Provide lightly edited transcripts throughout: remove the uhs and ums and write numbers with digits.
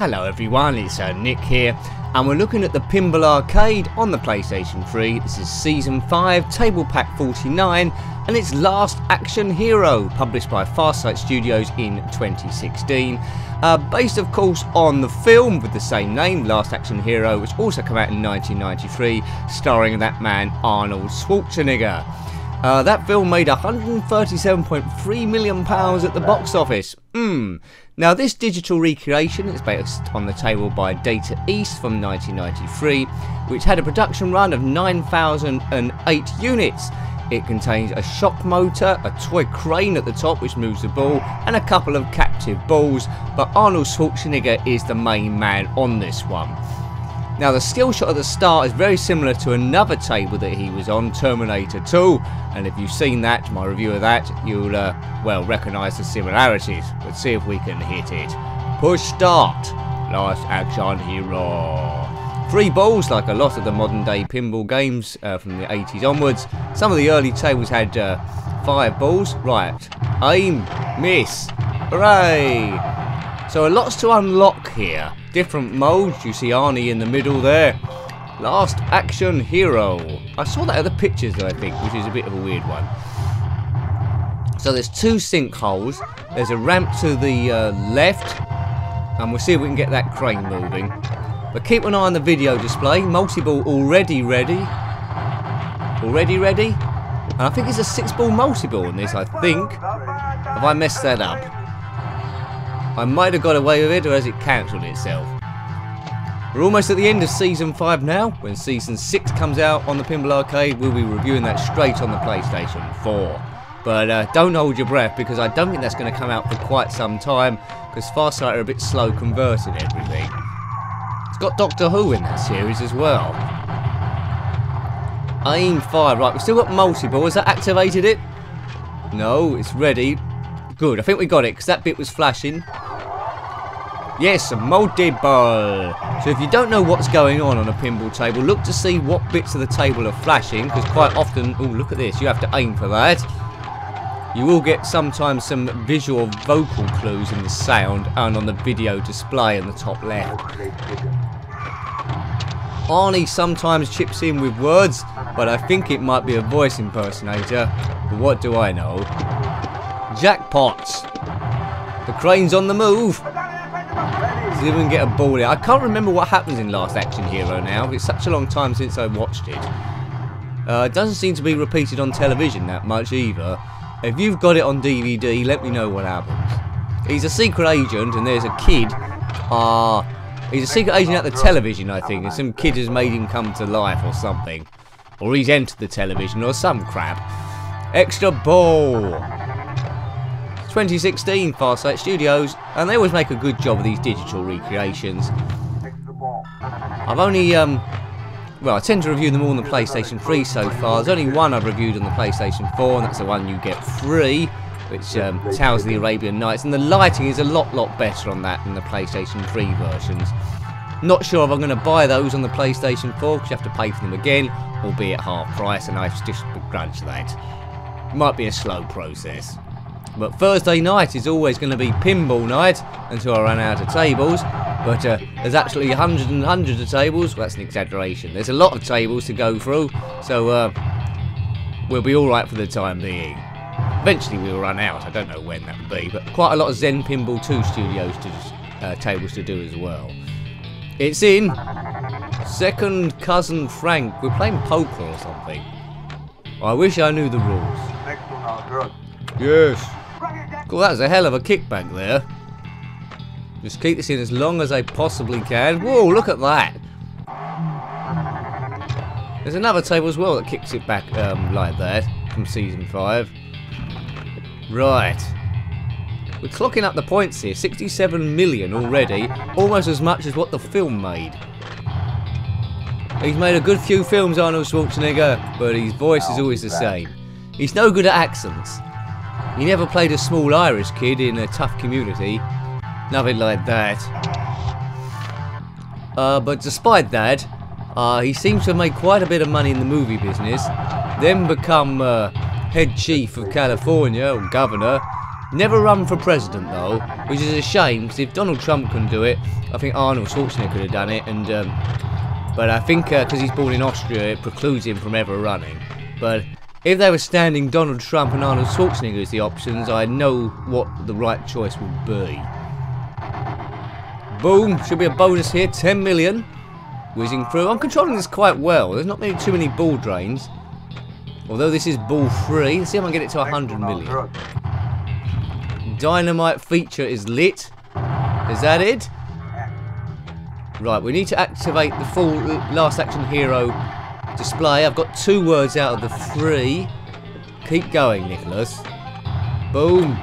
Hello everyone, it's Nick here, and we're looking at the Pinball Arcade on the PlayStation 3. This is Season 5, Table Pack 49, and it's Last Action Hero, published by Farsight Studios in 2016. Based of course on the film with the same name, Last Action Hero, which also came out in 1993, starring that man Arnold Schwarzenegger. That film made £137.3 million at the box office. Now this digital recreation is based on the table by Data East from 1993, which had a production run of 9,008 units. It contains a shock motor, a toy crane at the top which moves the ball, and a couple of captive balls, but Arnold Schwarzenegger is the main man on this one. Now the skill shot at the start is very similar to another table that he was on, Terminator 2, and if you've seen that, my review of that, you'll well recognise the similarities. Let's see if we can hit it. Push start. Last Action Hero. 3 balls like a lot of the modern day pinball games from the 80s onwards. Some of the early tables had 5 balls. Right. Aim. Miss. Hooray. So lots to unlock here. Different modes. You see Arnie in the middle there. Last Action Hero. I saw that at the pictures though, I think, which is a bit of a weird one. So there's 2 sinkholes. There's a ramp to the left. And we'll see if we can get that crane moving. But keep an eye on the video display. Multi-ball already ready. Already ready. And I think it's a 6-ball multi-ball in this, I think. Have I messed that up? I might have got away with it, or has it cancelled itself? We're almost at the end of Season 5 now. When Season 6 comes out on the Pinball Arcade, we'll be reviewing that straight on the PlayStation 4. But don't hold your breath, because I don't think that's going to come out for quite some time, because Farsight are a bit slow converting everything. It's got Doctor Who in that series as well. Aim, fire. Right, we've still got multi-ball. Has that activated it? No, it's ready. Good, I think we got it, because that bit was flashing. Yes, a multi-ball. So if you don't know what's going on a pinball table, look to see what bits of the table are flashing, because quite often, oh look at this, you have to aim for that. You will get sometimes some visual vocal clues in the sound and on the video display in the top left. Arnie sometimes chips in with words, but I think it might be a voice impersonator, but what do I know? Jackpots. The crane's on the move. See if we can get a ball there. I can't remember what happens in Last Action Hero now. It's such a long time since I watched it. It doesn't seem to be repeated on television that much either. If you've got it on DVD, let me know what happens. He's a secret agent and there's a kid. He's a secret agent at the television, I think, and some kid has made him come to life or something. Or he's entered the television or some crap. Extra ball. 2016 Farsight Studios, and they always make a good job of these digital recreations. I've only well, I tend to review them all on the PlayStation 3 so far. There's only one I've reviewed on the PlayStation 4, and that's the one you get free, which Tales of the Arabian Nights, and the lighting is a lot better on that than the PlayStation 3 versions. Not sure if I'm going to buy those on the PlayStation 4, because you have to pay for them again, albeit half price, and I just begrudge that. It might be a slow process. But Thursday night is always going to be pinball night until I run out of tables. But there's actually hundreds and hundreds of tables. Well, that's an exaggeration. There's a lot of tables to go through. So we'll be alright for the time being. Eventually we'll run out. I don't know when that will be. But quite a lot of Zen Pinball 2 studios tables to do as well. It's in Second Cousin Frank. We're playing poker or something. I wish I knew the rules. Yes. Cool, that was a hell of a kickback there. Just keep this in as long as I possibly can. Whoa, look at that. There's another table as well that kicks it back like that from Season 5. Right. We're clocking up the points here. 67 million already. Almost as much as what the film made. He's made a good few films, Arnold Schwarzenegger, but his voice is always the same. He's no good at accents. He never played a small Irish kid in a tough community. Nothing like that. But despite that, he seems to have made quite a bit of money in the movie business. Then become head chief of California, or governor. Never run for president though, which is a shame, because if Donald Trump can do it, I think Arnold Schwarzenegger could have done it, and but I think because he's born in Austria, it precludes him from ever running. But if they were standing Donald Trump and Arnold Schwarzenegger as the options, I know what the right choice would be. Boom, should be a bonus here, 10 million. Whizzing through. I'm controlling this quite well. There's not too many ball drains. Although this is ball free. Let's see if I can get it to 100 million. Dynamite feature is lit. Is that it? Right, we need to activate the full last action hero display. I've got 2 words out of the 3. Keep going, Nicholas. Boom.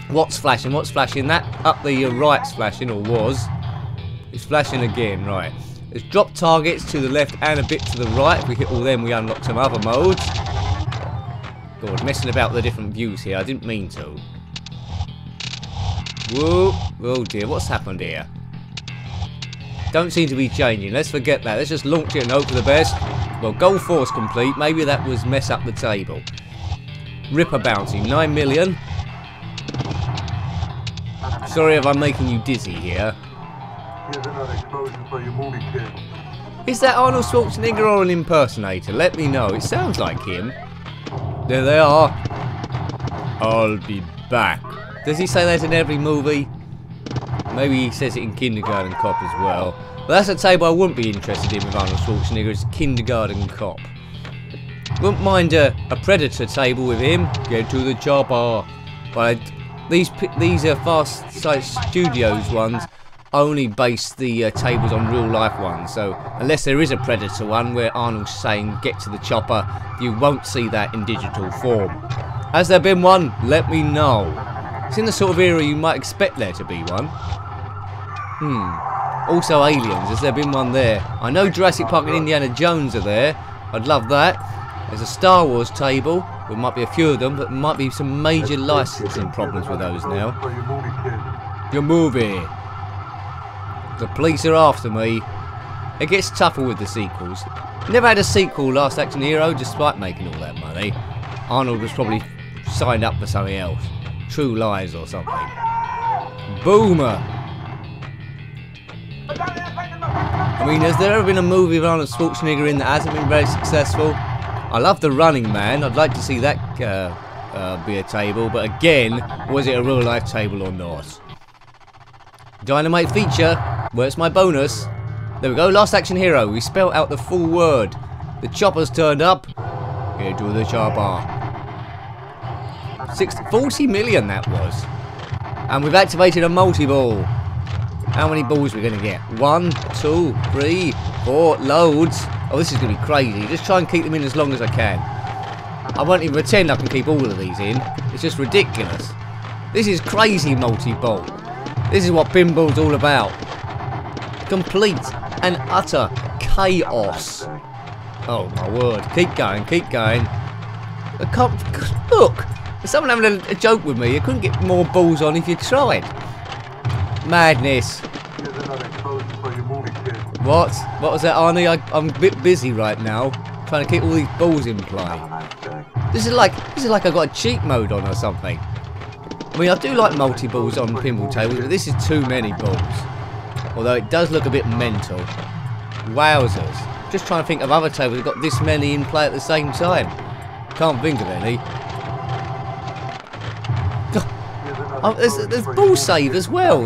What's flashing? What's flashing? That up the right's flashing, or was. It's flashing again, right. There's drop targets to the left and a bit to the right. If we hit all them, we unlock some other modes. God, messing about with the different views here. I didn't mean to. Whoa. Oh dear, what's happened here? Don't seem to be changing. Let's forget that. Let's just launch it and hope for the best. Well, goal force complete. Maybe that was mess up the table. Ripper bouncing. 9 million. Sorry if I'm making you dizzy here. Here's another explosion for your movie, kid. Is that Arnold Schwarzenegger or an impersonator? Let me know. It sounds like him. There they are. I'll be back. Does he say that in every movie? Maybe he says it in Kindergarten Cop as well. But that's a table I wouldn't be interested in with Arnold Schwarzenegger. It's Kindergarten Cop. Wouldn't mind a Predator table with him. Get to the chopper. But these are Farsight Studios ones. Only base the tables on real life ones, so unless there is a Predator one where Arnold's saying get to the chopper, you won't see that in digital form. Has there been one? Let me know. It's in the sort of era you might expect there to be one. Also Aliens, has there been one there? I know Jurassic Park and Indiana Jones are there. I'd love that. There's a Star Wars table. There might be a few of them, but there might be some major licensing problems with those now. Your movie. The police are after me. It gets tougher with the sequels. Never had a sequel, Last Action Hero, despite making all that money. Arnold was probably signed up for something else. True Lies or something. Boomer. I mean, has there ever been a movie with Arnold Schwarzenegger in that hasn't been very successful? I love The Running Man. I'd like to see that be a table. But again, was it a real life table or not? Dynamite feature. Where's my bonus? There we go, Last Action Hero. We spelled out the full word. The chopper's turned up. Get to the chopper. 40 million that was. And we've activated a multi-ball. How many balls are we going to get? 1, 2, 3, 4, loads. Oh, this is going to be crazy. Just try and keep them in as long as I can. I won't even pretend I can keep all of these in. It's just ridiculous. This is crazy multi-ball. This is what pinball's all about. Complete and utter chaos. Oh my word. Keep going, keep going. I can't... Look! There's someone having a joke with me. You couldn't get more balls on if you tried. Madness. What? What was that, Arnie? I'm a bit busy right now. Trying to keep all these balls in play. This is like I got a cheat mode on or something. I mean, I do like multi-balls on pinball tables, but this is too many balls. Although it does look a bit mental. Wowzers. Just trying to think of other tables that got this many in play at the same time. Can't think of any. Oh, there's ball save as well.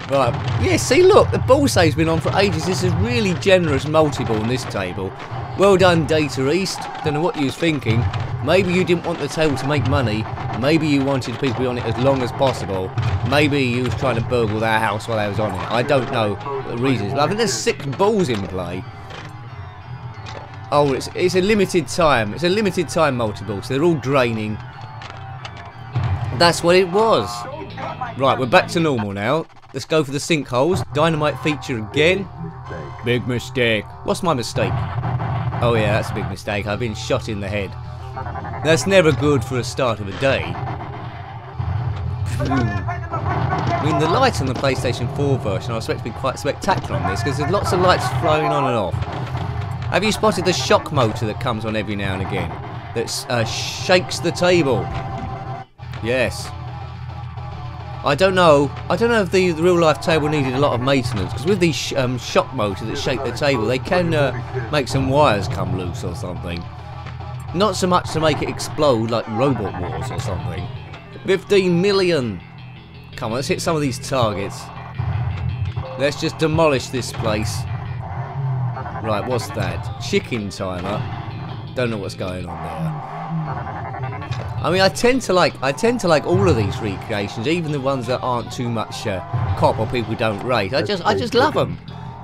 Right. Yeah, see, look, the ball save's been on for ages. This is really generous multi-ball on this table. Well done, Data East. Don't know what you was thinking. Maybe you didn't want the table to make money. Maybe you wanted people to be on it as long as possible. Maybe you was trying to burgle their house while they was on it. I don't know the reasons. But I think there's 6 balls in play. Oh, it's a limited time. It's a limited time multi-ball, so they're all draining. That's what it was. Right, we're back to normal now. Let's go for the sinkholes. Dynamite feature again. Big mistake. What's my mistake? Oh yeah, that's a big mistake. I've been shot in the head. That's never good for a start of a day. I mean, the lights on the PlayStation 4 version I expect to be quite spectacular on this, because there's lots of lights flowing on and off. Have you spotted the shock motor that comes on every now and again? That shakes the table. Yes. I don't know if the real life table needed a lot of maintenance, because with these shock motors that shake the table, they can make some wires come loose or something. Not so much to make it explode like Robot Wars or something. 15 million! Come on, let's hit some of these targets. Let's just demolish this place. Right, what's that? Chicken timer. Don't know what's going on there. I mean, I tend to like all of these recreations, even the ones that aren't too much cop or people don't rate. I just love them.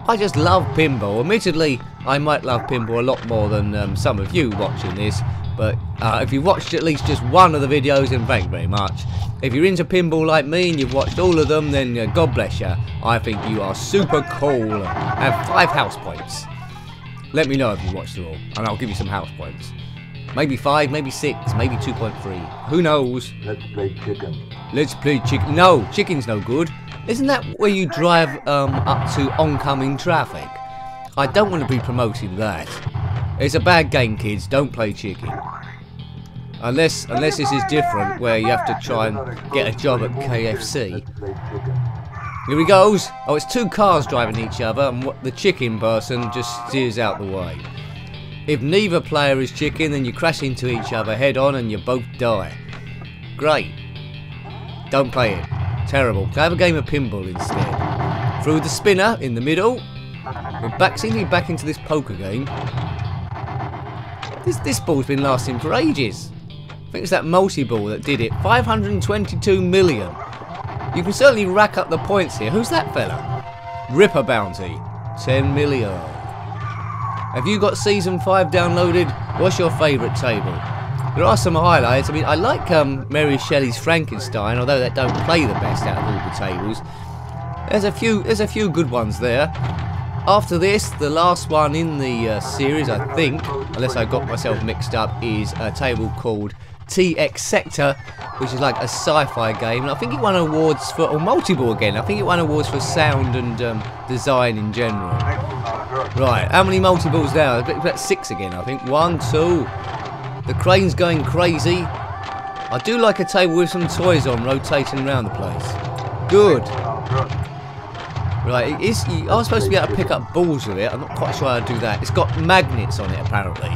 I just love pinball. Admittedly, I might love pinball a lot more than some of you watching this, but if you watched at least just one of the videos, then thank you very much. If you're into pinball like me and you've watched all of them, then God bless you. I think you are super cool. Have 5 house points. Let me know if you watched it all, and I'll give you some house points. Maybe 5, maybe 6, maybe 2.3. Who knows? Let's play chicken. Let's play chicken. No, chicken's no good. Isn't that where you drive up to oncoming traffic? I don't want to be promoting that. It's a bad game, kids. Don't play chicken. Unless this is different, where you have to try and get a job at KFC. Here he goes. Oh, it's 2 cars driving each other, and the chicken person just steers out the way. If neither player is chicken, then you crash into each other head on and you both die. Great. Don't play it. Terrible. Have a game of pinball instead. Through the spinner in the middle. Seem to be back into this poker game. This ball's been lasting for ages. I think it's that multi-ball that did it. 522 million. You can certainly rack up the points here. Who's that fella? Ripper Bounty. 10 million. Have you got Season 5 downloaded? What's your favourite table? There are some highlights. I mean, I like Mary Shelley's Frankenstein, although that don't play the best out of all the tables. There's a few good ones there. After this, the last one in the series, I think, unless I got myself mixed up, is a table called TX Sector, which is like a sci-fi game, and I think it won awards for, or multi-ball again, I think it won awards for sound and design in general. Right, how many multi-balls now? About 6 again, I think. 1, 2. The crane's going crazy. I do like a table with some toys on, rotating around the place. Good. Right, you are supposed to be able to pick up balls with it. I'm not quite sure how to do that. It's got magnets on it, apparently.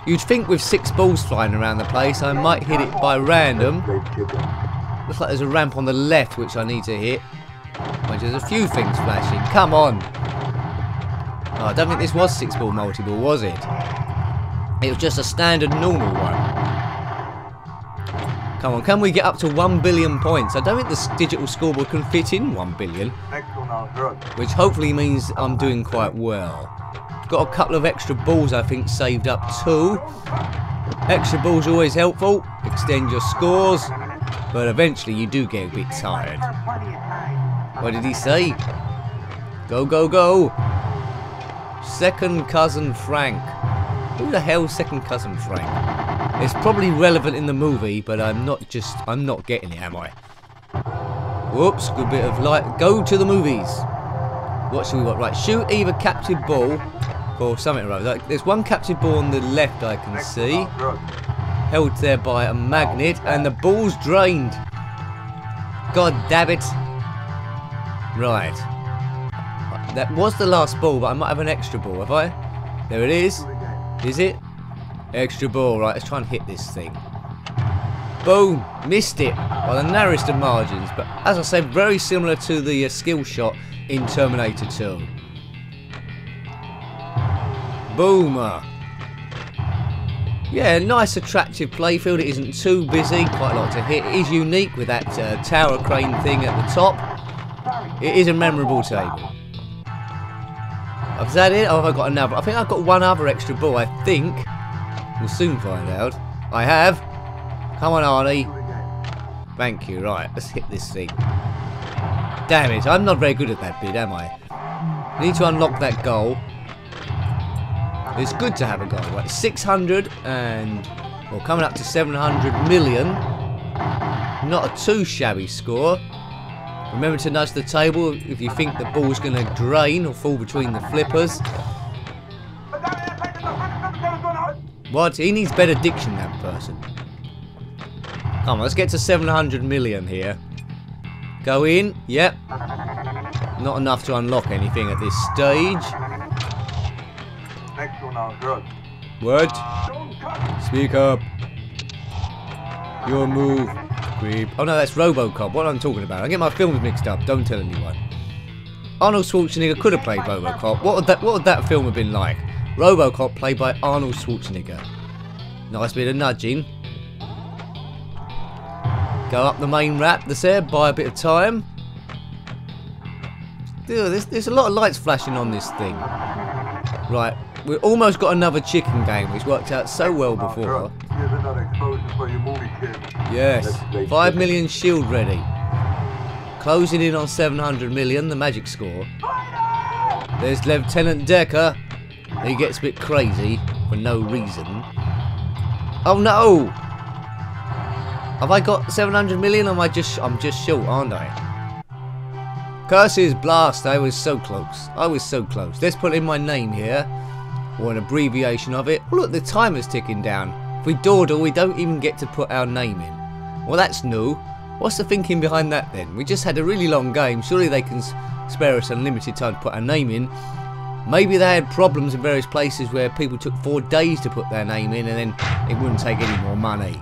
You'd think with 6 balls flying around the place, I might hit it by random. Looks like there's a ramp on the left which I need to hit. There's a few things flashing. Come on. Oh, I don't think this was 6-ball multi-ball, was it? It was just a standard normal one. Come on, can we get up to 1 billion points? I don't think this digital scoreboard can fit in 1 billion. Which hopefully means I'm doing quite well. Got a couple of extra balls, I think, saved up too. Extra balls are always helpful. Extend your scores. But eventually you do get a bit tired. What did he say? Go, go, go. Second Cousin Frank. Who the hell's Second Cousin Frank? It's probably relevant in the movie, but I'm not getting it, am I? Whoops, good bit of light. Go to the movies. What should we want? Right, shoot either captured ball or something or other. There's one captured ball on the left I can see. Held there by a magnet, and the ball's drained. God damn it. Right. That was the last ball, but I might have an extra ball, have I? There it is. Is it? Extra ball. Right, let's try and hit this thing. Boom! Missed it by the narrowest of margins, but as I said, very similar to the skill shot in Terminator 2. Boomer! Yeah, nice attractive playfield. It isn't too busy, quite a lot to hit. It is unique with that tower crane thing at the top. It is a memorable table. Is that it? Oh, have I got another? I think I've got one other extra ball, I think. We'll soon find out. I have. Come on, Arnie. Thank you. Right, let's hit this thing. Damn it, I'm not very good at that bit, am I? I need to unlock that goal. It's good to have a goal. Right, 600 and... well, coming up to 700 million. Not a too shabby score. Remember to nudge the table if you think the ball's going to drain or fall between the flippers. What? He needs better diction, that person. Come on, let's get to 700 million here. Go in. Yep. Not enough to unlock anything at this stage. Next one now, good. What? Speak up. Your move. Creep. Oh no, that's RoboCop. What am I talking about? I get my films mixed up. Don't tell anyone. Arnold Schwarzenegger could have played RoboCop. What would that film have been like? RoboCop played by Arnold Schwarzenegger. Nice bit of nudging. Go up the main ramp. That's there. Buy a bit of time. Dude, there's a lot of lights flashing on this thing. Right, we've almost got another chicken game, which worked out so well before. Here's another explosion for your movie, kid. Yes, 5 million shield ready. Closing in on 700 million, the magic score. There's Lieutenant Decker. He gets a bit crazy for no reason. Oh no! Have I got 700 million? Or I'm just short, aren't I? Curses, blast! I was so close. I was so close. Let's put in my name here, or an abbreviation of it. Oh, look, the timer's ticking down. If we dawdle, we don't even get to put our name in. Well, that's new. What's the thinking behind that then? We just had a really long game. Surely they can spare us unlimited time to put our name in. Maybe they had problems in various places where people took 4 days to put their name in, and then it wouldn't take any more money.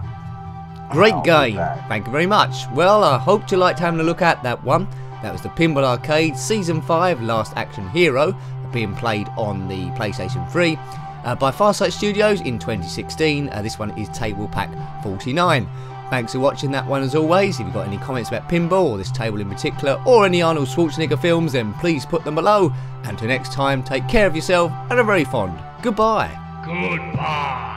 Great game. Thank you very much. Well, I hope you liked having a look at that one. That was the Pinball Arcade Season 5 Last Action Hero, being played on the PlayStation 3 by Farsight Studios in 2016. This one is Table Pack 49. Thanks for watching that one as always. If you've got any comments about pinball, or this table in particular, or any Arnold Schwarzenegger films, then please put them below. Until next time, take care of yourself and a very fond goodbye. Goodbye.